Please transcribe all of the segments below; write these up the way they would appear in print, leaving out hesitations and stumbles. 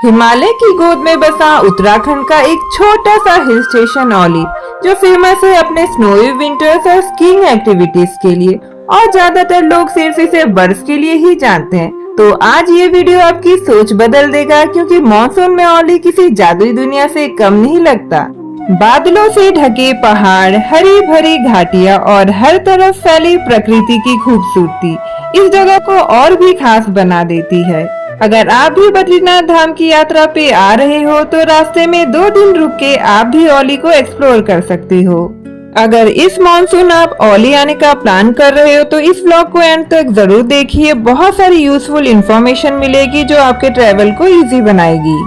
हिमालय की गोद में बसा उत्तराखंड का एक छोटा सा हिल स्टेशन औली, जो फेमस है अपने स्नोई विंटर्स और स्कीइंग एक्टिविटीज के लिए, और ज्यादातर लोग सिर्फ इसे बर्फ के लिए ही जानते हैं। तो आज ये वीडियो आपकी सोच बदल देगा, क्योंकि मानसून में औली किसी जादुई दुनिया से कम नहीं लगता। बादलों से ढके पहाड़, हरी भरी घाटियां और हर तरफ फैली प्रकृति की खूबसूरती इस जगह को और भी खास बना देती है। अगर आप भी बद्रीनाथ धाम की यात्रा पे आ रहे हो तो रास्ते में 2 दिन रुक के आप भी औली को एक्सप्लोर कर सकते हो। अगर इस मानसून आप औली आने का प्लान कर रहे हो तो इस व्लॉग को एंड तक जरूर देखिए। बहुत सारी यूजफुल इंफॉर्मेशन मिलेगी जो आपके ट्रैवल को इजी बनाएगी।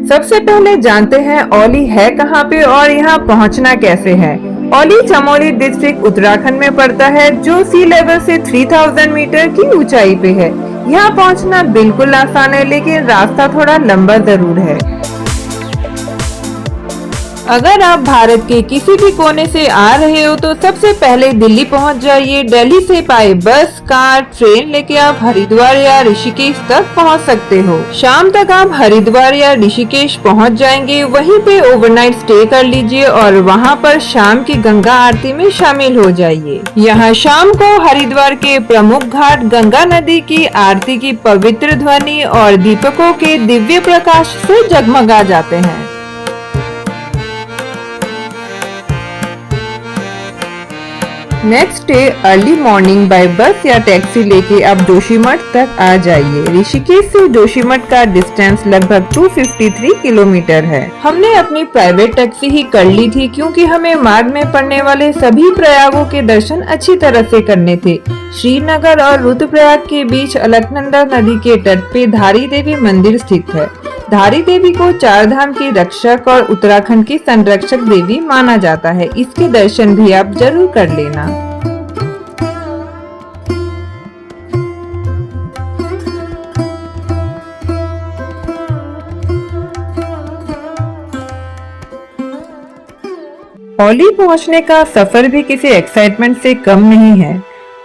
सबसे पहले जानते हैं औली है कहाँ पे और यहाँ पहुँचना कैसे है। औली चमोली डिस्ट्रिक्ट उत्तराखंड में पड़ता है, जो सी लेवल से 3000 मीटर की ऊंचाई पे है। यहाँ पहुँचना बिल्कुल आसान है, लेकिन रास्ता थोड़ा लंबा जरूर है। अगर आप भारत के किसी भी कोने से आ रहे हो तो सबसे पहले दिल्ली पहुंच जाइए। दिल्ली से बाय बस, कार, ट्रेन लेके आप हरिद्वार या ऋषिकेश तक पहुंच सकते हो। शाम तक आप हरिद्वार या ऋषिकेश पहुंच जाएंगे। वहीं पे ओवरनाइट स्टे कर लीजिए और वहां पर शाम की गंगा आरती में शामिल हो जाइए। यहाँ शाम को हरिद्वार के प्रमुख घाट गंगा नदी की आरती की पवित्र ध्वनि और दीपकों के दिव्य प्रकाश से जगमगा जाते हैं। Next day early morning by bus या टैक्सी लेके आप जोशीमठ तक आ जाइए। ऋषिकेश से जोशीमठ का डिस्टेंस लगभग 253 किलोमीटर है। हमने अपनी प्राइवेट टैक्सी ही कर ली थी, क्योंकि हमें मार्ग में पड़ने वाले सभी प्रयागों के दर्शन अच्छी तरह से करने थे। श्रीनगर और रुद्रप्रयाग के बीच अलकनंदा नदी के तट पे धारी देवी मंदिर स्थित है। धारी देवी को 4 धाम की रक्षक और उत्तराखंड की संरक्षक देवी माना जाता है। इसके दर्शन भी आप जरूर कर लेना। औली पहुंचने का सफर भी किसी एक्साइटमेंट से कम नहीं है।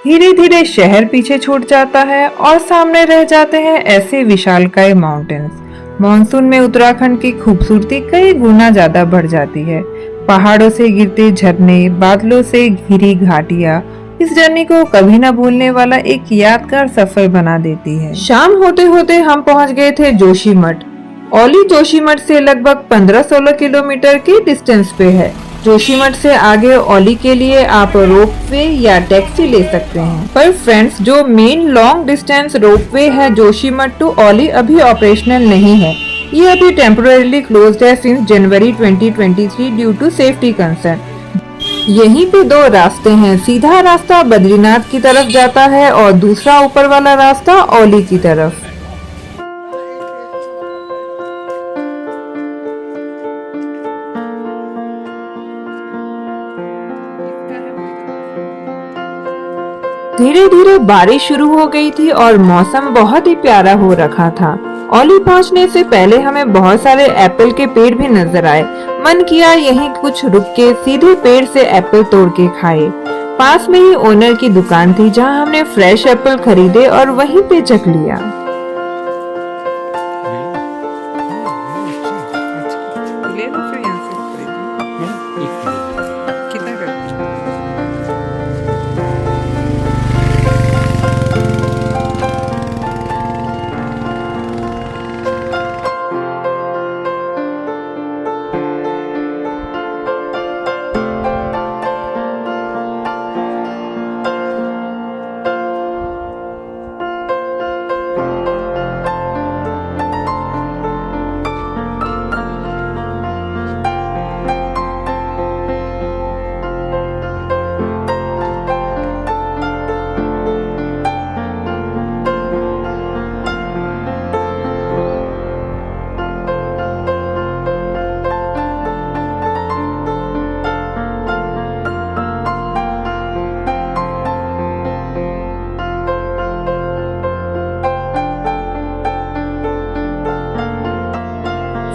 धीरे धीरे शहर पीछे छूट जाता है और सामने रह जाते हैं ऐसे विशालकाय माउंटेन्स। मानसून में उत्तराखंड की खूबसूरती कई गुना ज्यादा बढ़ जाती है। पहाड़ों से गिरते झरने, बादलों से घिरी घाटियां इस जर्नी को कभी न भूलने वाला एक यादगार सफर बना देती है। शाम होते होते हम पहुंच गए थे जोशीमठ। औली जोशीमठ से लगभग 15-16 किलोमीटर के डिस्टेंस पे है। जोशीमठ से आगे औली के लिए आप रोपवे या टैक्सी ले सकते हैं। पर फ्रेंड्स, जो मेन लॉन्ग डिस्टेंस रोपवे है जोशीमठ टू औली अभी ऑपरेशनल नहीं है। ये अभी टेम्पोरेरीली क्लोज्ड है since January 2023 due to safety concern. यहीं पे 2 रास्ते हैं। सीधा रास्ता बद्रीनाथ की तरफ जाता है और दूसरा ऊपर वाला रास्ता औली की तरफ। धीरे धीरे बारिश शुरू हो गई थी और मौसम बहुत ही प्यारा हो रखा था। औली पहुंचने से पहले हमें बहुत सारे एप्पल के पेड़ भी नजर आए। मन किया यहीं कुछ रुक के सीधे पेड़ से एप्पल तोड़ के खाए। पास में ही ओनर की दुकान थी, जहां हमने फ्रेश एप्पल खरीदे और वहीं पे चख लिया।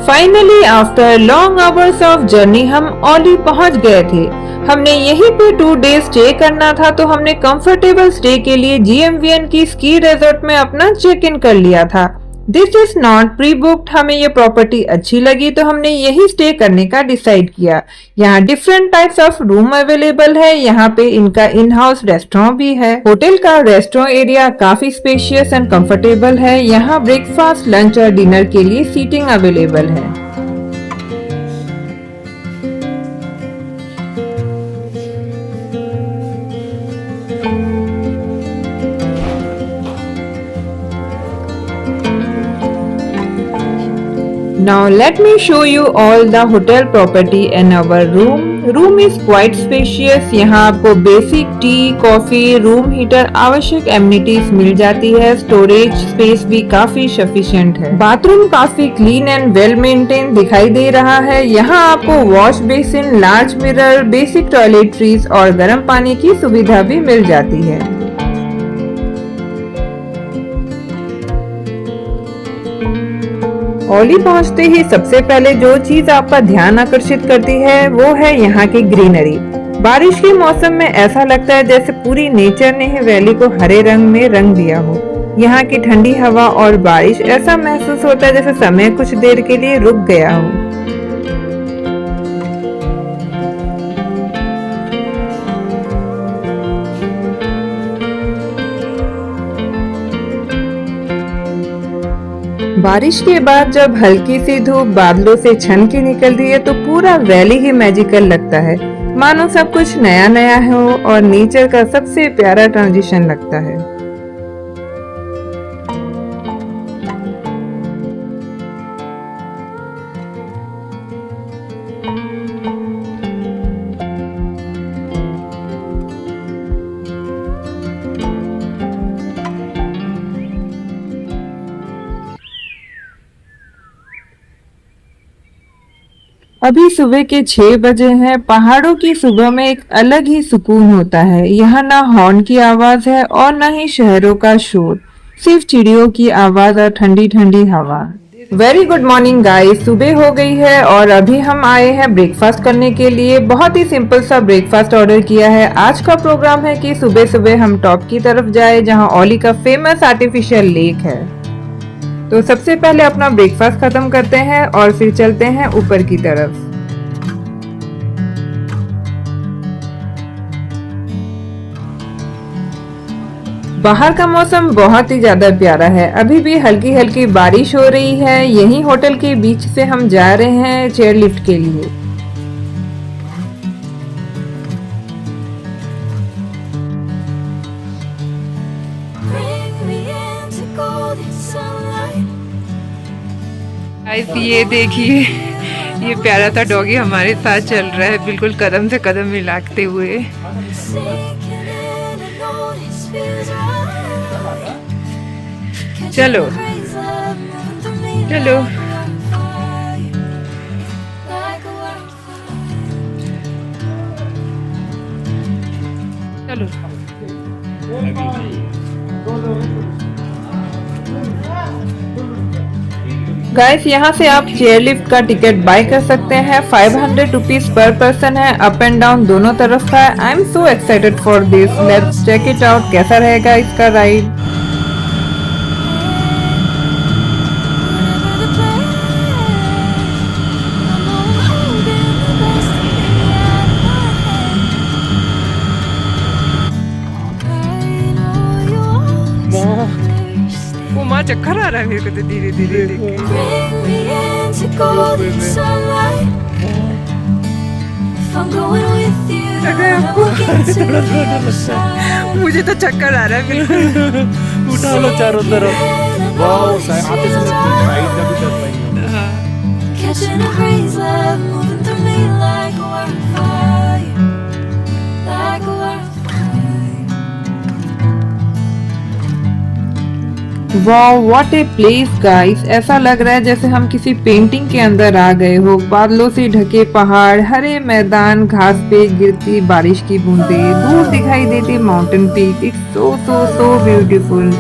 Finally after long hours of journey हम औली पहुंच गए थे। हमने यहीं पे 2 डेज स्टे करना था, तो हमने कंफर्टेबल स्टे के लिए GMVN की स्की रिजॉर्ट में अपना चेक इन कर लिया था। This is not pre booked. हमें ये प्रॉपर्टी अच्छी लगी तो हमने यही स्टे करने का डिसाइड किया। यहाँ different types of room available है। यहाँ पे इनका इन हाउस रेस्टोरेंट भी है। होटल का रेस्टोरेंट एरिया काफी स्पेशियस एंड कंफर्टेबल है। यहाँ ब्रेकफास्ट, लंच और डिनर के लिए सीटिंग अवेलेबल है। Now let me show you all the hotel property and our room. Room is quite spacious. यहाँ आपको basic T, coffee, room heater, आवश्यक एमिनिटीज मिल जाती है। स्टोरेज स्पेस भी काफी सफिशिएंट है। बाथरूम काफी क्लीन एंड वेल मेंटेन दिखाई दे रहा है। यहाँ आपको wash basin, large mirror, basic toiletries और गर्म पानी की सुविधा भी मिल जाती है। ओली पहुंचते ही सबसे पहले जो चीज आपका ध्यान आकर्षित करती है वो है यहाँ की ग्रीनरी। बारिश के मौसम में ऐसा लगता है जैसे पूरी नेचर ने ही वैली को हरे रंग में रंग दिया हो। यहाँ की ठंडी हवा और बारिश, ऐसा महसूस होता है जैसे समय कुछ देर के लिए रुक गया हो। बारिश के बाद जब हल्की सी धूप बादलों से छन के निकलती है तो पूरा वैली ही मैजिकल लगता है, मानो सब कुछ नया नया हो और नेचर का सबसे प्यारा ट्रांजिशन लगता है। अभी सुबह के 6 बजे हैं। पहाड़ों की सुबह में एक अलग ही सुकून होता है। यहाँ ना हॉर्न की आवाज है और ना ही शहरों का शोर, सिर्फ चिड़ियों की आवाज और ठंडी ठंडी हवा। वेरी गुड मॉर्निंग गाइस, सुबह हो गई है और अभी हम आए हैं ब्रेकफास्ट करने के लिए। बहुत ही सिंपल सा ब्रेकफास्ट ऑर्डर किया है। आज का प्रोग्राम है कि सुबह सुबह हम टॉप की तरफ जाए जहाँ ओली का फेमस आर्टिफिशियल लेक है। तो सबसे पहले अपना ब्रेकफास्ट खत्म करते हैं और फिर चलते हैं ऊपर की तरफ। बाहर का मौसम बहुत ही ज्यादा प्यारा है। अभी भी हल्की हल्की बारिश हो रही है। यहीं होटल के बीच से हम जा रहे हैं चेयर लिफ्ट के लिए। ये देखिए, ये प्यारा सा डॉगी हमारे साथ चल रहा है, बिल्कुल कदम से कदम मिलाते हुए। चलो चलो चलो। गाइस, यहाँ से आप चेयर लिफ्ट का टिकट बाय कर सकते हैं। 500 रुपीज पर पर्सन है। अप एंड डाउन दोनों तरफ का। I am so excited for this. Let's check it out, कैसा रहेगा इसका राइड। माँ चक्कर आ रहा है मेरे को तो धीरे धीरे देख के। मुझे तो चक्कर आ रहा है बिल्कुल। उठा लो चारों तरफ। वाओ, आते समय साइड का भी कर wow, what a place guys. ऐसा लग रहा है जैसे हम किसी पेंटिंग के अंदर आ गए हो। बादलों से ढके पहाड़, हरे मैदान, घास पे गिरती बारिश की बूंदें, दूर दिखाई देती mountain peak. It's so so so beautiful.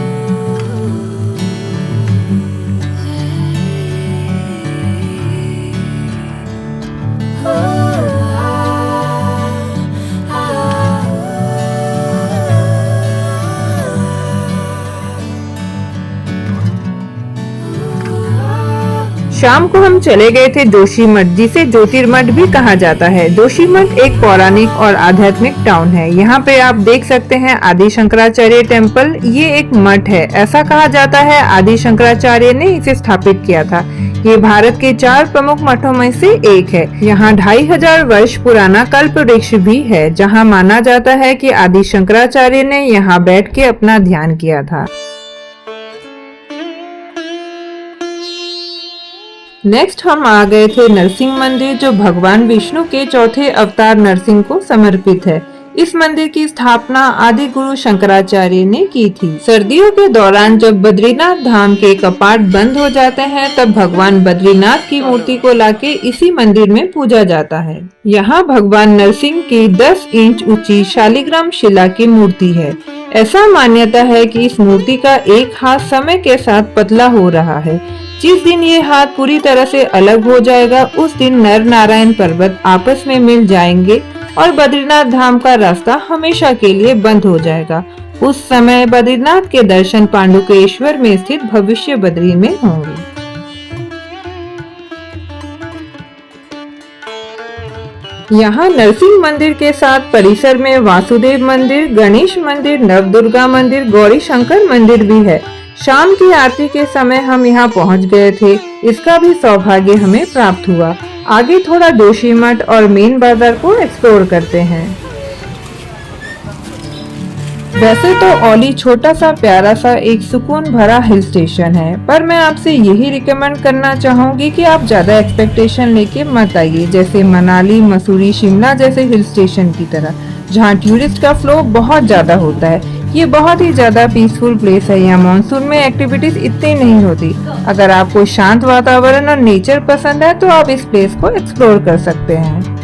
शाम को हम चले गए थे जोशीमठ, जिसे ज्योतिर्मठ भी कहा जाता है। जोशीमठ एक पौराणिक और आध्यात्मिक टाउन है। यहाँ पे आप देख सकते हैं आदि शंकराचार्य टेम्पल। ये एक मठ है। ऐसा कहा जाता है आदि शंकराचार्य ने इसे स्थापित किया था। ये भारत के 4 प्रमुख मठों में से एक है। यहाँ 2500 वर्ष पुराना कल्प वृक्ष भी है, जहाँ माना जाता है कि आदि शंकराचार्य ने यहाँ बैठ के अपना ध्यान किया था। नेक्स्ट हम आ गए थे नरसिंह मंदिर, जो भगवान विष्णु के चौथे अवतार नरसिंह को समर्पित है। इस मंदिर की स्थापना आदि गुरु शंकराचार्य ने की थी। सर्दियों के दौरान जब बद्रीनाथ धाम के कपाट बंद हो जाते हैं, तब भगवान बद्रीनाथ की मूर्ति को लाके इसी मंदिर में पूजा जाता है। यहाँ भगवान नरसिंह की 10 इंच ऊंची शालिग्राम शिला की मूर्ति है। ऐसा मान्यता है कि इस मूर्ति का एक हाथ समय के साथ पतला हो रहा है। जिस दिन ये हाथ पूरी तरह से अलग हो जाएगा, उस दिन नर नारायण पर्वत आपस में मिल जाएंगे और बद्रीनाथ धाम का रास्ता हमेशा के लिए बंद हो जाएगा। उस समय बद्रीनाथ के दर्शन पांडुकेश्वर में स्थित भविष्य बद्री में होंगे। यहाँ नरसिंह मंदिर के साथ परिसर में वासुदेव मंदिर, गणेश मंदिर, नवदुर्गा मंदिर, गौरी शंकर मंदिर भी है। शाम की आरती के समय हम यहाँ पहुँच गए थे। इसका भी सौभाग्य हमें प्राप्त हुआ। आगे थोड़ा जोशीमठ और मेन बाजार को एक्सप्लोर करते हैं। वैसे तो औली छोटा सा प्यारा सा एक सुकून भरा हिल स्टेशन है, पर मैं आपसे यही रिकमेंड करना चाहूंगी कि आप ज्यादा एक्सपेक्टेशन लेके मत आइए, जैसे मनाली, मसूरी, शिमला जैसे हिल स्टेशन की तरह, जहाँ टूरिस्ट का फ्लो बहुत ज्यादा होता है। ये बहुत ही ज्यादा पीसफुल प्लेस है। यहाँ मानसून में एक्टिविटीज इतनी नहीं होती। अगर आपको शांत वातावरण और नेचर पसंद है तो आप इस प्लेस को एक्सप्लोर कर सकते हैं।